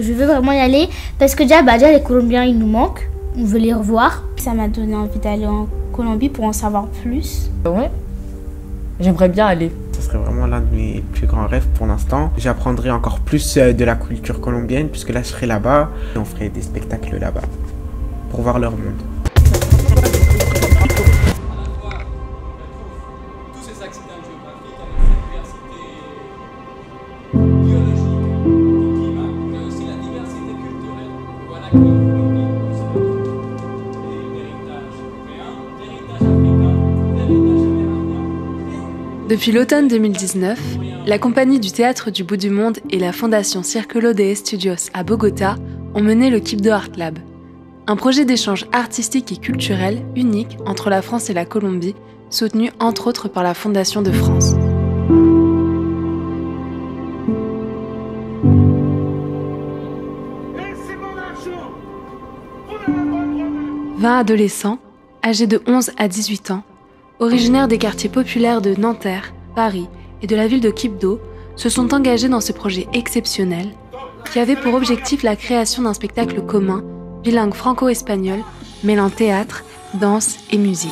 Je veux vraiment y aller parce que déjà les Colombiens ils nous manquent, on veut les revoir. Ça m'a donné envie d'aller en Colombie pour en savoir plus. Ouais, j'aimerais bien aller. Ce serait vraiment l'un de mes plus grands rêves pour l'instant. J'apprendrai encore plus de la culture colombienne puisque là je serai là-bas et on ferait des spectacles là-bas pour voir leur monde. Depuis l'automne 2019, la compagnie du Théâtre du Bout du Monde et la fondation Círculo de Estudios à Bogota ont mené le Quibdó Art Lab, un projet d'échange artistique et culturel unique entre la France et la Colombie, soutenu entre autres par la Fondation de France. 20 adolescents, âgés de 11 à 18 ans, originaires des quartiers populaires de Nanterre, Paris et de la ville de Quibdó, se sont engagés dans ce projet exceptionnel qui avait pour objectif la création d'un spectacle commun, bilingue franco-espagnol, mêlant théâtre, danse et musique.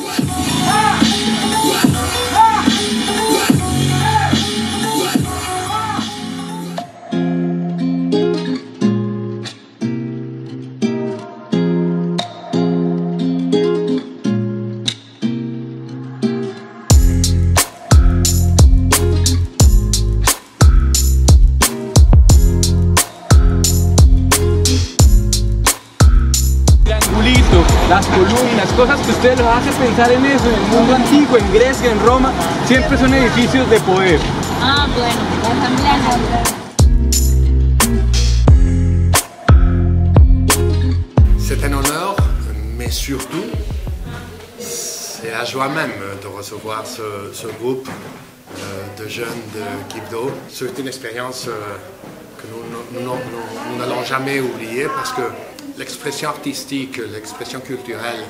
Las columnas, cosas que ustedes los hacen pensar en eso, en el mundo antiguo, en Grecia, en Roma, siempre son edificios de poder. Ah, bueno, la asamblea. C'est un honneur, mais surtout, c'est la joie même de recevoir ce groupe de jeunes de Quibdó. C'est une expérience que nous n'allons jamais oublier parce que l'expression artistique, l'expression culturelle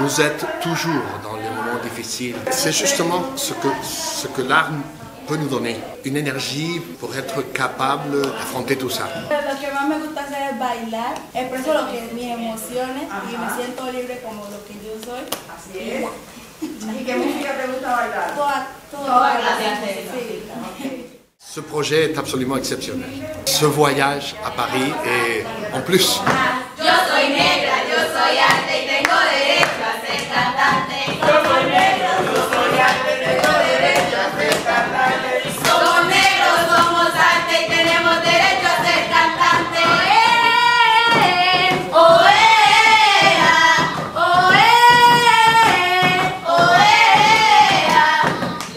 nous aide toujours dans les moments difficiles. C'est justement ce que l'art peut nous donner, une énergie pour être capable d'affronter tout ça. Lo que más me gusta hacer es bailar, expreso lo que mis emociones y me siento libre como lo que yo soy. Así es. ¿Y qué música te gusta bailar? Toda la Ce projet est absolument exceptionnel. Ce voyage à Paris et en plus... Yo soy negra, yo soy arte y tengo derecho a ser cantante. Yo soy negra, yo soy arte y tengo derecho a ser cantante. Somos negros, somos arte y tenemos derecho a ser cantante.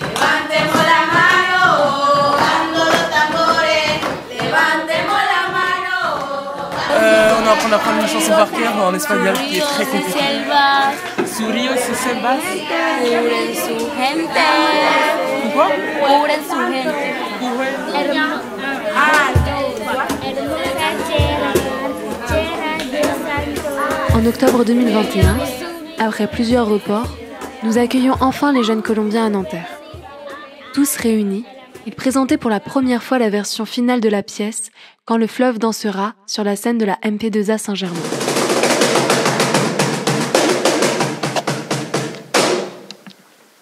Levantemos la mano, dando los tambores. Levantemos la mano. On va apprendre à prendre une chanson par cœur en espagnol qui est très compliquée. Surio se selvas. Cubren su gente. Quoi? Cubren su gente. En octobre 2021, après plusieurs reports, nous accueillons enfin les jeunes Colombiens à Nanterre. Tous réunis, ils présentaient pour la première fois la version finale de la pièce « Quand le fleuve dansera » sur la scène de la MP2A Saint-Germain.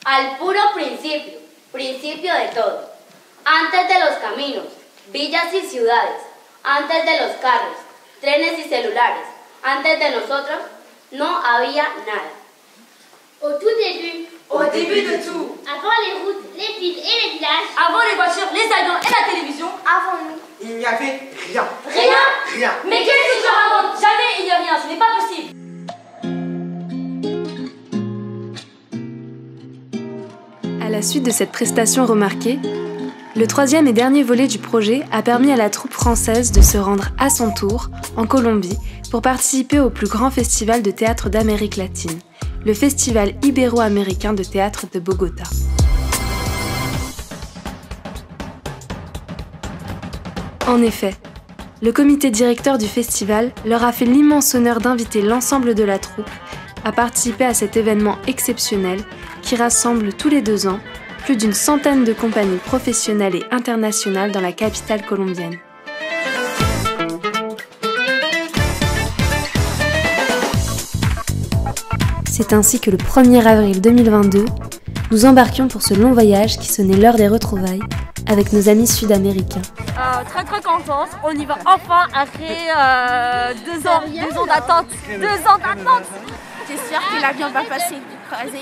Al puro principio, principio de todo. Antes de los caminos, villas y ciudades, antes de los carros, trenes y celulares, antes de nosotros, no había nada. Au tout début, Au début de tout, avant les routes, les villes et les villages, avant les voitures, les avions et la télévision, avant nous. Il n'y avait rien. rien. Mais qu'est-ce que tu racontes? Jamais il n'y a rien, ce n'est pas possible. À la suite de cette prestation remarquée, le troisième et dernier volet du projet a permis à la troupe française de se rendre à son tour en Colombie pour participer au plus grand festival de théâtre d'Amérique latine, le Festival ibéro-américain de théâtre de Bogota. En effet, le comité directeur du festival leur a fait l'immense honneur d'inviter l'ensemble de la troupe à participer à cet événement exceptionnel qui rassemble tous les 2 ans plus d'une centaine de compagnies professionnelles et internationales dans la capitale colombienne. c'est ainsi que le 1er avril 2022, nous embarquions pour ce long voyage qui sonnait l'heure des retrouvailles avec nos amis sud-américains. Très contente, on y va enfin après 2 ans d'attente. 2 ans d'attente. J'espère que l'avion va passer crasé.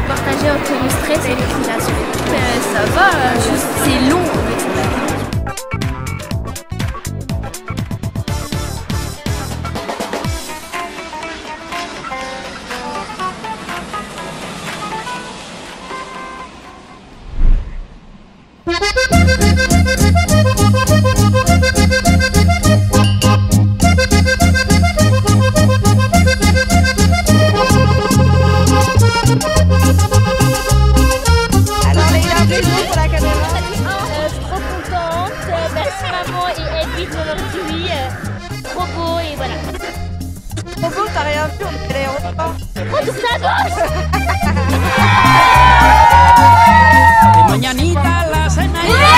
Partager entre le stress et l'excitation. Ça va, juste c'est long avec cet avion. Trop beau et voilà. Trop beau, t'as rien vu, on est allé en retard. Retourne à gauche. Mañanita la cenaida.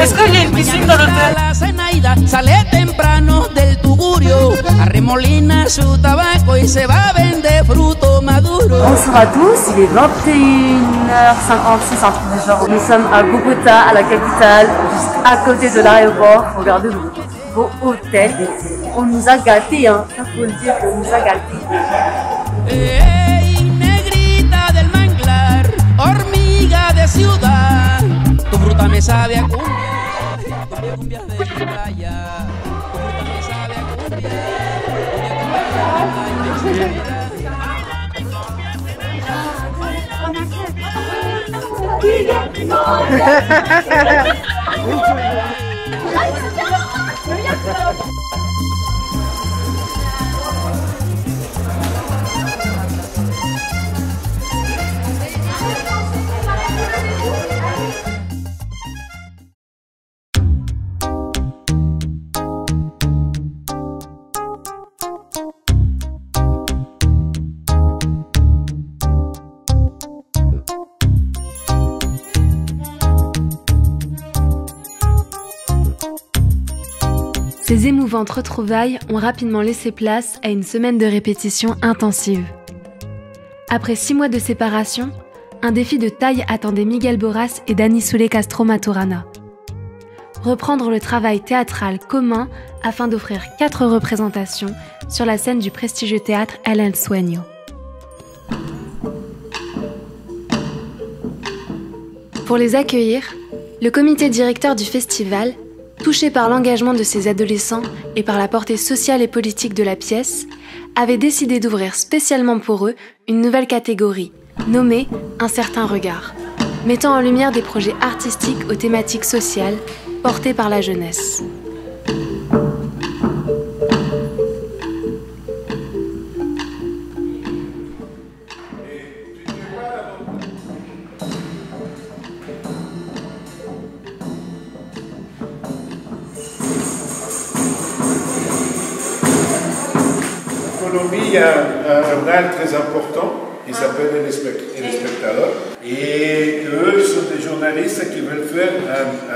Est-ce qu'il y a une piscine dans l'hôtel? La cenaida sale temprano del Tugurio, arremolina su tabaco y se va a vender fruto maduro. Bonsoir à tous, il est 21h56, un truc du genre. Nous sommes à Bogota, à la capitale, juste à côté de l'aéroport. Regardez nos beaux hôtels. On nous a gâtés, hein. Ça faut le dire, on nous a gâtés. Hey, negrita del manglar, hormiga de ciudad, tu fruta me sabe a cumbia, cumbia de playa, tu fruta me sabe a cumbia, cumbia de playa. Ces émouvantes retrouvailles ont rapidement laissé place à une semaine de répétition intensive. Après 6 mois de séparation, un défi de taille attendait Miguel Borras et Dani Soule Castro Maturana. Reprendre le travail théâtral commun afin d'offrir 4 représentations sur la scène du prestigieux théâtre El Ensueño. Pour les accueillir, le comité directeur du festival, touché par l'engagement de ces adolescents et par la portée sociale et politique de la pièce, avait décidé d'ouvrir spécialement pour eux une nouvelle catégorie, nommée Un certain regard, mettant en lumière des projets artistiques aux thématiques sociales portés par la jeunesse. Il y a un journal très important qui s'appelle El Espectador. Et eux sont des journalistes qui veulent faire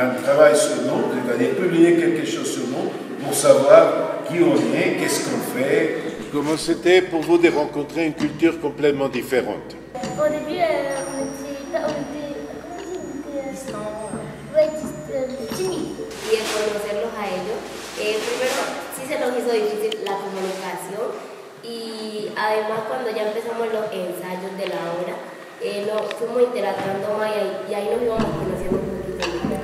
un travail sur nous, c'est-à-dire publier quelque chose sur nous pour savoir qui on est, qu'est-ce qu'on fait. Comment c'était pour vous de rencontrer une culture complètement différente? Au début, on était tímidos. Y el conocerlos a ellos, primero sí se nos hizo difícil la comunicación. Y además cuando ya empezamos los ensayos de la obra, nos fuimos interactuando más y ahí nos íbamos conociendo un poquito más.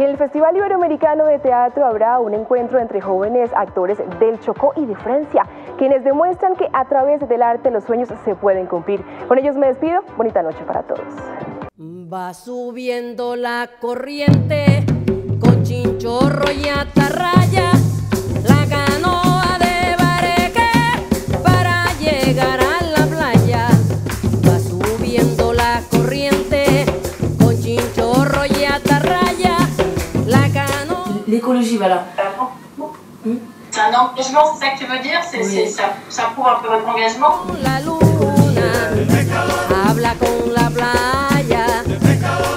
En el Festival Iberoamericano de Teatro habrá un encuentro entre jóvenes actores del Chocó y de Francia, quienes demuestran que a través del arte los sueños se pueden cumplir. Con ellos me despido, bonita noche para todos. Va subiendo la corriente con chinchorro y atarraya, la canoa de Bareque para llegar a la playa. Va subiendo la corriente con chinchorro voilà. C'est un engagement, c'est ça que tu veux dire? Ça prouve un peu votre engagement? La luna habla con la playa,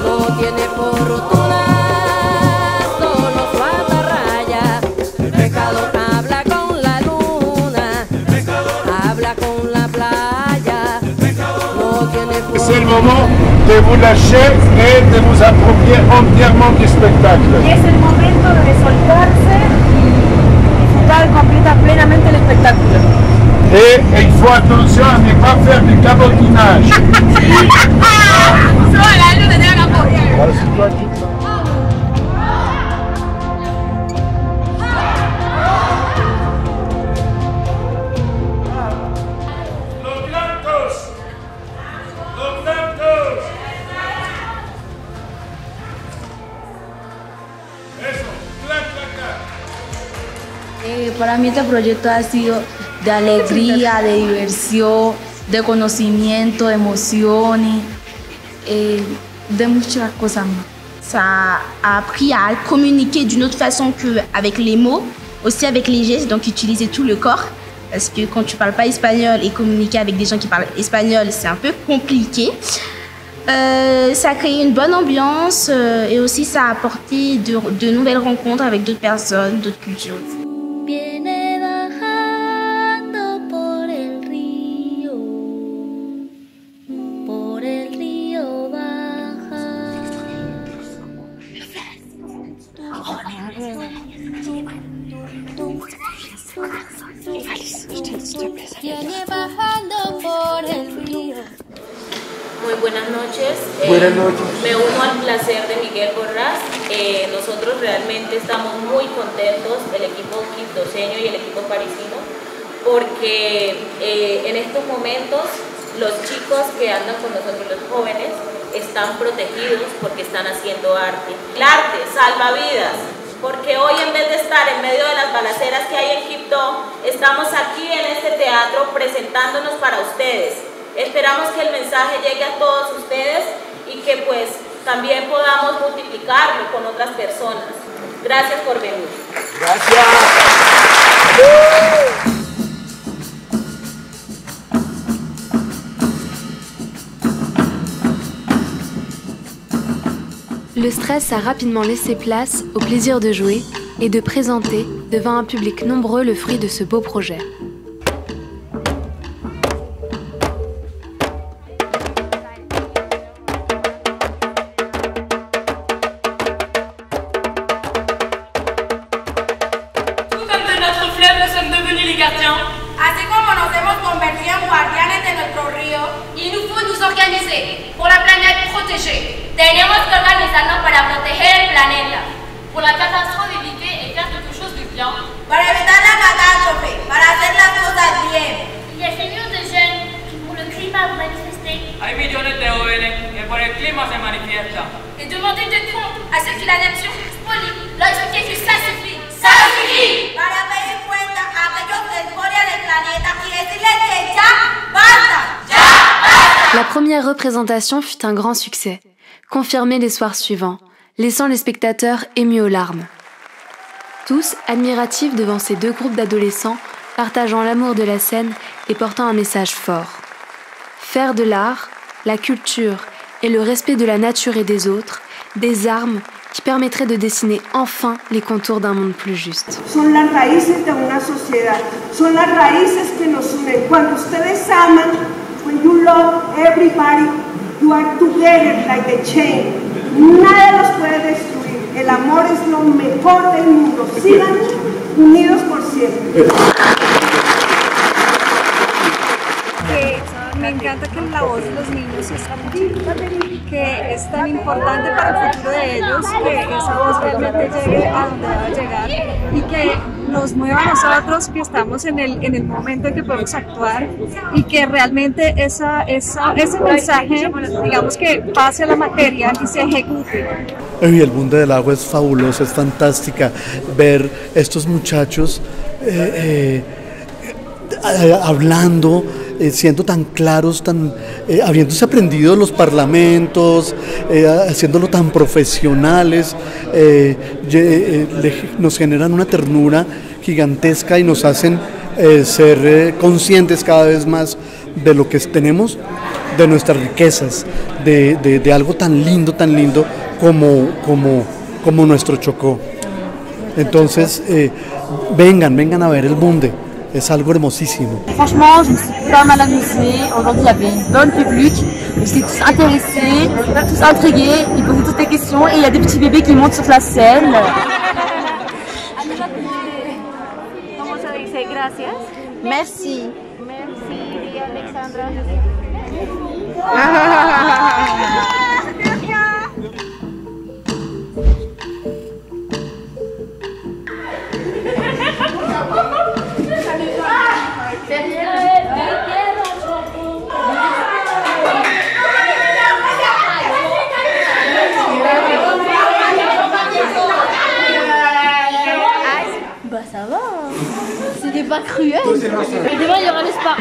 no tiene fortuna, solo su atarraya. El pescador habla con la luna, habla con la playa, no tiene fortuna. C'est le moment de vous lâcher et de vous approprier entièrement du spectacle. Y es el momento de soltarse y disfrutar plenamente el espectáculo. Et il faut attention à ne pas faire du cabotinage. Para mí este proyecto ha sido de alegría, de diversión, de conocimiento, de emociones, de muchas cosas más. Ça a appris à communiquer d'une autre façon qu'avec les mots, aussi avec les gestes, donc utiliser tout le corps. Parce que quand tu ne parles pas espagnol et communiquer avec des gens qui parlent espagnol, c'est un peu compliqué. Ça a créé une bonne ambiance et aussi ça a apporté de nouvelles rencontres avec d'autres personnes, d'autres cultures. Viene bajando por el río baja. Viene bajando por el río. Muy buenas noches. Buenas noches. Me uno al placer de Miguel Borrás. Nosotros realmente estamos muy contentos, el equipo quibdoseño y el equipo parisino, porque en estos momentos los chicos que andan con nosotros, los jóvenes, están protegidos porque están haciendo arte. El arte salva vidas, porque hoy en vez de estar en medio de las balaceras que hay en Quibdó, estamos aquí en este teatro presentándonos para ustedes. Esperamos que el mensaje llegue a todos ustedes y que pues también podamos multiplicarlo con otras personas. Gracias por venir. Gracias. Le stress a rapidement laissé place au plaisir de jouer et de présenter devant un public nombreux le fruit de ce beau projet. Así como nos hemos convertido en guardianes de nuestro río, il nous faut nous organiser pour la planète protégée. Tenemos que organizarnos para proteger el planeta. Pour la catastrophe éviter et faire quelque chose de bien. para evitar la catástrofe, para hacer las cosas bien. Il y a des millions de jeunes qui pour le climat vont manifester. Hay millones de jóvenes que por el clima se manifiestan. Et demander des comptes à ceux qui la nature spolie. Là, je dis que ça suffit. Ça suffit. Para pedir cuenta a aquellos que expolian el planeta y decirles que ya basta. La première représentation fut un grand succès, confirmé les soirs suivants, laissant les spectateurs émus aux larmes. Tous admiratifs devant ces deux groupes d'adolescents partageant l'amour de la scène et portant un message fort. Faire de l'art, la culture et le respect de la nature et des autres, des armes qui permettraient de dessiner enfin les contours d'un monde plus juste. Son las raíces de una sociedad, son las raíces que nos unen. Cuando ustedes aman, when you love everybody, you are together like a chain. Nada los puede destruir. El amor es lo mejor del mundo. Sigan unidos por siempre. Me encanta que la voz de los niños se escuche, que es tan importante para el futuro de ellos, que esa voz realmente llegue a donde debe llegar y que nos mueva a nosotros que estamos en el momento en que podemos actuar y que realmente ese mensaje, digamos que pase a la materia y se ejecute. El mundo del agua es fabuloso, es fantástica ver estos muchachos hablando, siendo tan claros, habiéndose aprendido los parlamentos, haciéndolo tan profesionales, nos generan una ternura gigantesca y nos hacen ser conscientes cada vez más de lo que tenemos, de nuestras riquezas, de algo tan lindo como nuestro Chocó. Entonces, vengan a ver el Bunde, es algo hermosísimo. Franchement, je me suis pas mal amusée. Aujourd'hui, il y avait une bonne public. Ils étaient tous intéressés, tous intrigués. Ils posaient toutes les questions et il y a des petits bébés qui montent sur la scène. ¿Cómo se dice gracias? Merci. Merci, Alexandra. Bah ça va, c'était pas cruel. Et demain il y aura les spa.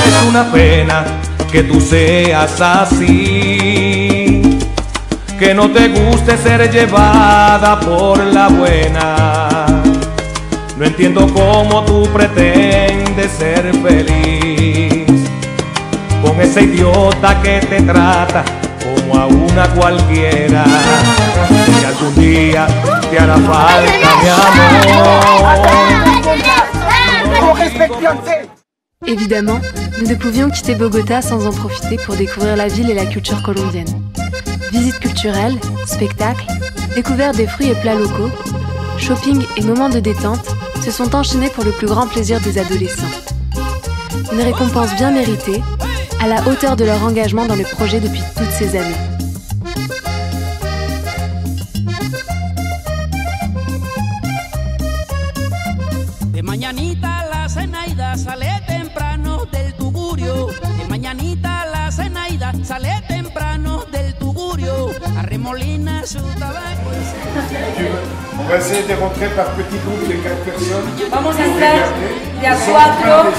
Es una pena que tú seas así, que no te guste ser llevada por la buena. No entiendo cómo tú pretendes ser feliz con ese idiota que te trata como a una cualquiera. Si algún día te hará falta mi amor. Évidemment, nous ne pouvions quitter Bogota sans en profiter pour découvrir la ville et la culture colombienne. Visites culturelles, spectacles, découverte des fruits et plats locaux, shopping et moments de détente se sont enchaînés pour le plus grand plaisir des adolescents. Une récompense bien méritée, à la hauteur de leur engagement dans le projet depuis toutes ces années. De mañanita la Zenaida sale temprano del Tugurio. De mañanita la Zenaida sale temprano del Tugurio. Arremolina su tabaco. On va essayer de rentrer par petits groupes de 4 personnes. Vamos a entrar de a 4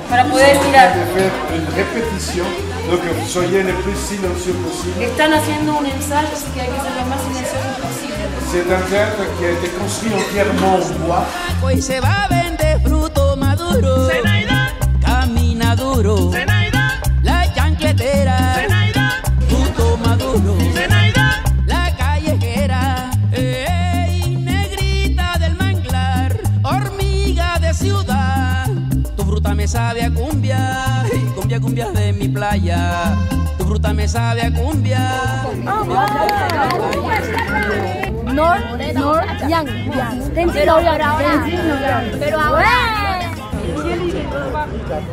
para poder mirar. De faire une répétition, donc que vous soyez le plus silencieux possible. Están haciendo un ensayo, así que hay que ser lo más silencioso posible. C'est un théâtre qui a été construit entièrement en bois. Hoy se va a vender fruto maduro. Zenaida. Camina duro. Zenaida. La chancletera. Zenaida. Fruto maduro. Zenaida. La callejera. Ey, negrita del manglar. Hormiga de ciudad. Tu fruta me sabe a cumbia. Cumbia, cumbia de mi playa. Tu fruta me sabe a cumbia. Pero ahora.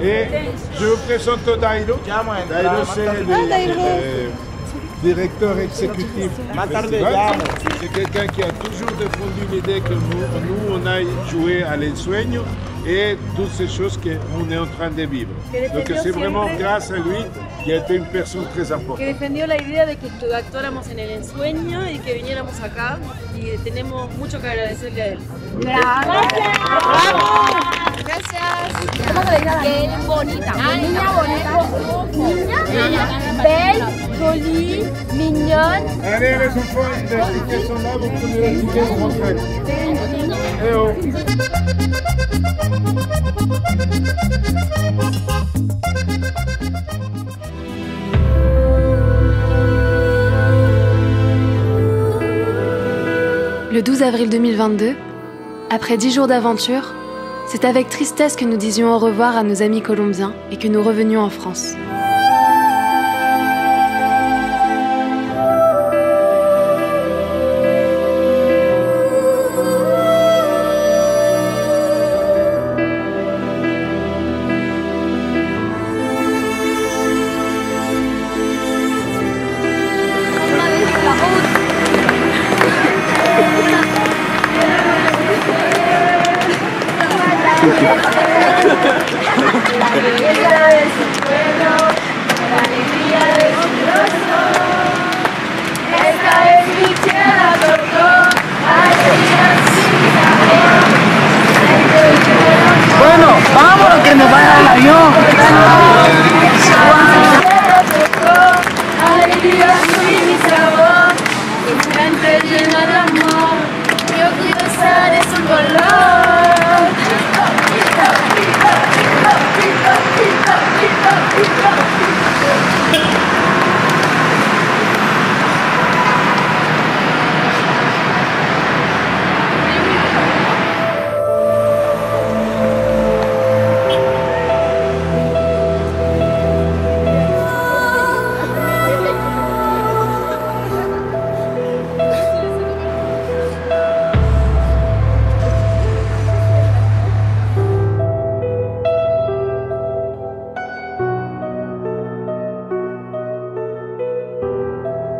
Et je vous présente Dairo. Dairo, c'est le directeur exécutif du festival. C'est quelqu'un qui a toujours défendu l'idée que nous on aille jouer à l'ensueño et toutes ces choses qu'on est en train de vivre. Donc c'est vraiment grâce à lui qui a été une personne très importante. Que defendió la idea de que actuáramos en el ensueño y que viniéramos acá y tenemos mucho que agradecerle a él. Gracias. Gracias. Qué bonita. Niña bonita. Niña. Belle, jolie, mignonne. Allez les enfants, les tickets sont là, vous prenez les tickets pour rentrer. Eh oh. Le 12 avril 2022, après 10 jours d'aventure, c'est avec tristesse que nous disions au revoir à nos amis colombiens et que nous revenions en France.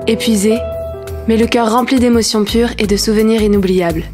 Épuisé, mais le cœur rempli d'émotions pures et de souvenirs inoubliables.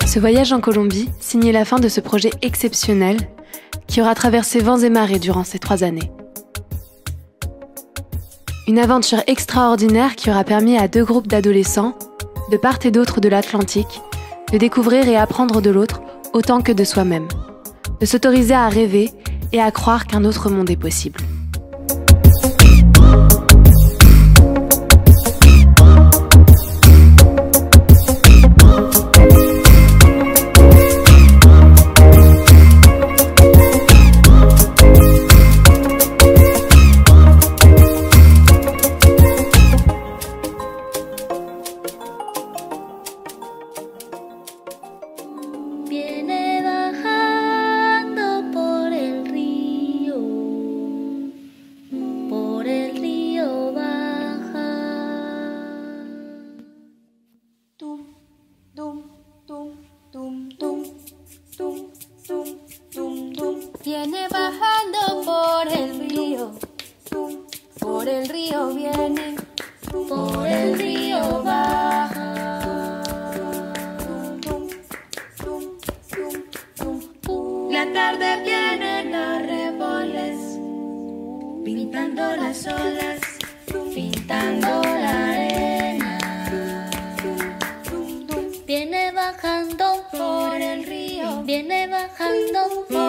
Ce voyage en Colombie signait la fin de ce projet exceptionnel qui aura traversé vents et marées durant ces 3 années. Une aventure extraordinaire qui aura permis à 2 groupes d'adolescents, de part et d'autre de l'Atlantique, de découvrir et apprendre de l'autre autant que de soi-même, de s'autoriser à rêver et à croire qu'un autre monde est possible. Viene bajando por el río baja. Tum, tum, tum, tum, tum, tum, tum, tum, tum. Viene bajando por el río viene, por el río baja. La tarde vienen arreboles, pintando las olas, pintando la arena. Viene bajando por el río, viene bajando por